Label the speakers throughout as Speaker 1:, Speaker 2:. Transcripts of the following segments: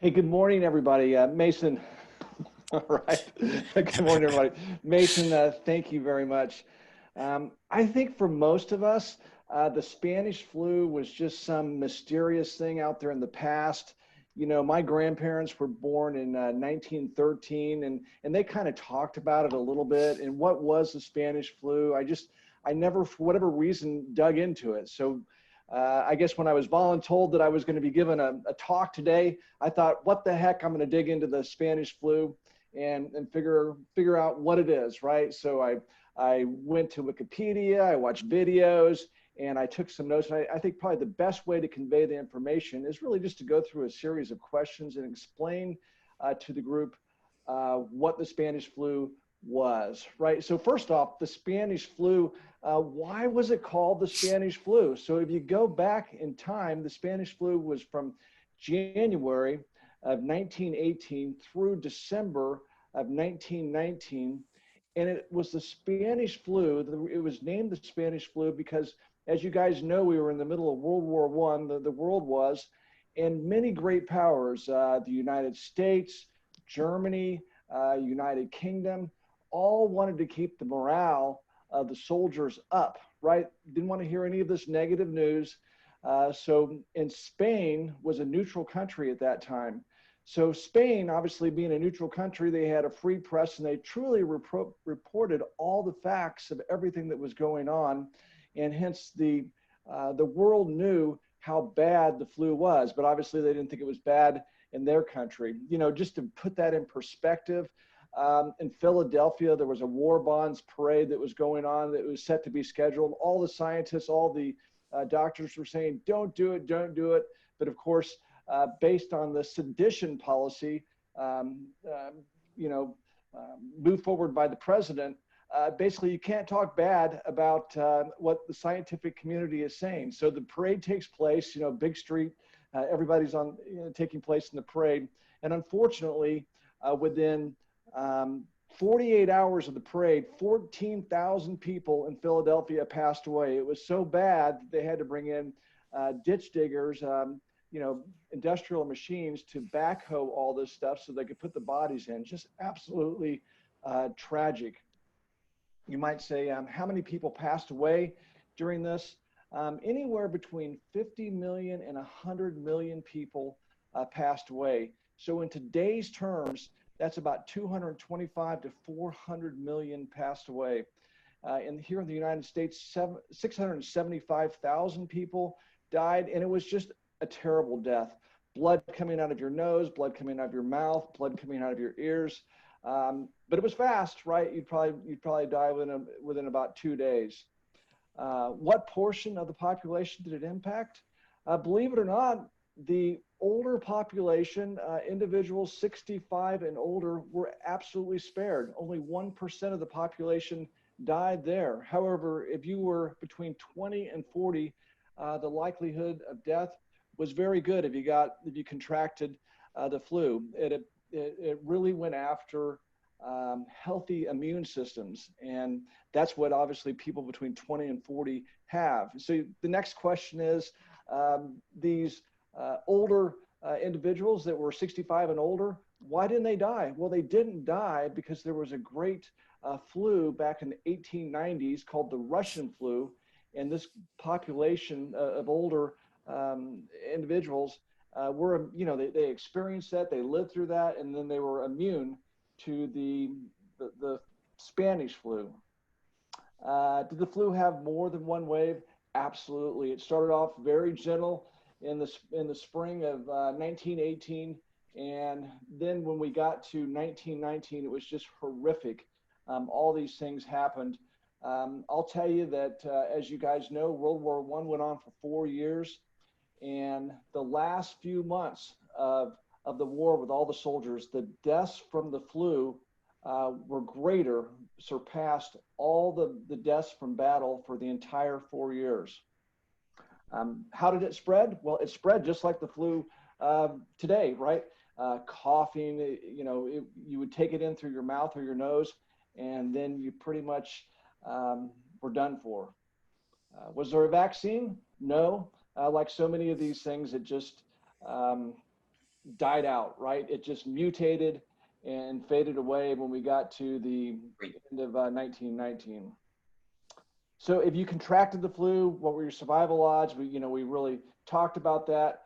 Speaker 1: Hey, good morning, everybody. Mason, all right. Good morning, everybody. Mason, thank you very much. I think for most of us, the Spanish flu was just some mysterious thing out there in the past. You know, my grandparents were born in 1913, and they kind of talked about it a little bit. And what was the Spanish flu? I never, for whatever reason, dug into it. So I guess when I was voluntold that I was going to be given a talk today, I thought, what the heck, I'm going to dig into the Spanish flu and figure out what it is, right? So I went to Wikipedia, I watched videos, and I took some notes. I think probably the best way to convey the information is really just to go through a series of questions and explain to the group what the Spanish flu was, right? So first off, the Spanish flu, why was it called the Spanish flu? So if you go back in time, the Spanish flu was from January of 1918 through December of 1919. And it was the Spanish flu. It was named the Spanish flu because, as you guys know, we were in the middle of World War I, the world was, and many great powers, the United States, Germany, United Kingdom, all wanted to keep the morale of the soldiers up, right? Didn't want to hear any of this negative news. And Spain was a neutral country at that time. So Spain, obviously being a neutral country, they had a free press and they truly reported all the facts of everything that was going on. And hence the world knew how bad the flu was, but obviously they didn't think it was bad in their country. You know, just to put that in perspective, in Philadelphia, there was a war bonds parade that was going on that was set to be scheduled. All the scientists, all the doctors were saying, don't do it, don't do it. But of course, based on the sedition policy, you know, moved forward by the president, basically you can't talk bad about what the scientific community is saying. So the parade takes place, you know, big street, everybody's on, taking place in the parade. And unfortunately, within 48 hours of the parade, 14,000 people in Philadelphia passed away. It was so bad that they had to bring in ditch diggers, you know, industrial machines to backhoe all this stuff so they could put the bodies in. Just absolutely tragic. You might say, how many people passed away during this? Anywhere between 50 million and 100 million people passed away. So in today's terms, that's about 225 to 400 million passed away. And here in the United States, 675,000 people died, and it was just a terrible death. Blood coming out of your nose, blood coming out of your mouth, blood coming out of your ears. But it was fast, right? You'd probably die within about 2 days. What portion of the population did it impact? Believe it or not, the older population, individuals 65 and older, were absolutely spared. Only 1% of the population died there. However, if you were between 20 and 40, the likelihood of death was very good if you contracted the flu. It really went after healthy immune systems, and that's what obviously people between 20 and 40 have. So the next question is, these older individuals that were 65 and older, why didn't they die? Well, they didn't die because there was a great flu back in the 1890s called the Russian flu, and this population of older individuals were, you know, they experienced that, they lived through that, and then they were immune to the Spanish flu. Did the flu have more than one wave? Absolutely. It started off very gentle in the spring of 1918, and then when we got to 1919, it was just horrific. All these things happened. I'll tell you that, as you guys know, World War I went on for 4 years, and the last few months of the war with all the soldiers, the deaths from the flu were greater, surpassed all the deaths from battle for the entire 4 years. How did it spread? Well, it spread just like the flu today, right? Coughing, you know, you would take it in through your mouth or your nose, and then you pretty much were done for. Was there a vaccine? No. Like so many of these things, it just died out, right? It just mutated and faded away when we got to the end of 1919. So if you contracted the flu, what were your survival odds? We really talked about that.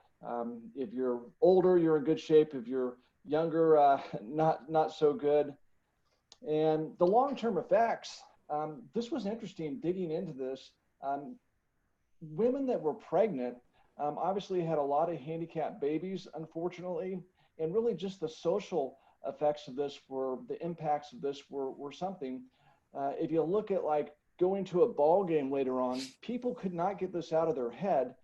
Speaker 1: If you're older, you're in good shape. If you're younger, not so good. And the long-term effects, this was interesting digging into this. Women that were pregnant obviously had a lot of handicapped babies, unfortunately, and really just the social effects of this the impacts of this were something. If you look at like going to a ball game later on, people could not get this out of their head.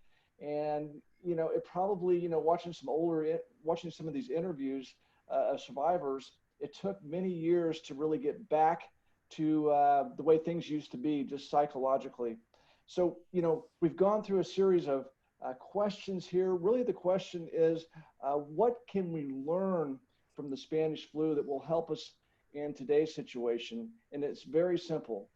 Speaker 1: And, it probably, watching some of these interviews of survivors, it took many years to really get back to the way things used to be just psychologically. So, we've gone through a series of questions here. Really, the question is, what can we learn from the Spanish flu that will help us in today's situation? And it's very simple.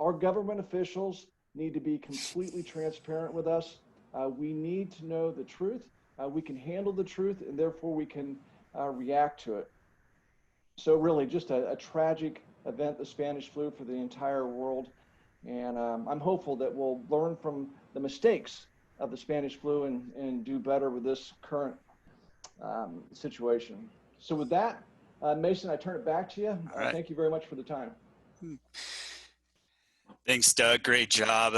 Speaker 1: Our government officials need to be completely transparent with us. We need to know the truth. We can handle the truth, and therefore we can react to it. So really just a tragic event, the Spanish flu, for the entire world. And I'm hopeful that we'll learn from the mistakes of the Spanish flu and do better with this current situation. So with that, Mason, I turn it back to you.
Speaker 2: All right.
Speaker 1: Thank you very much for the time.
Speaker 2: Thanks, Doug. Great job.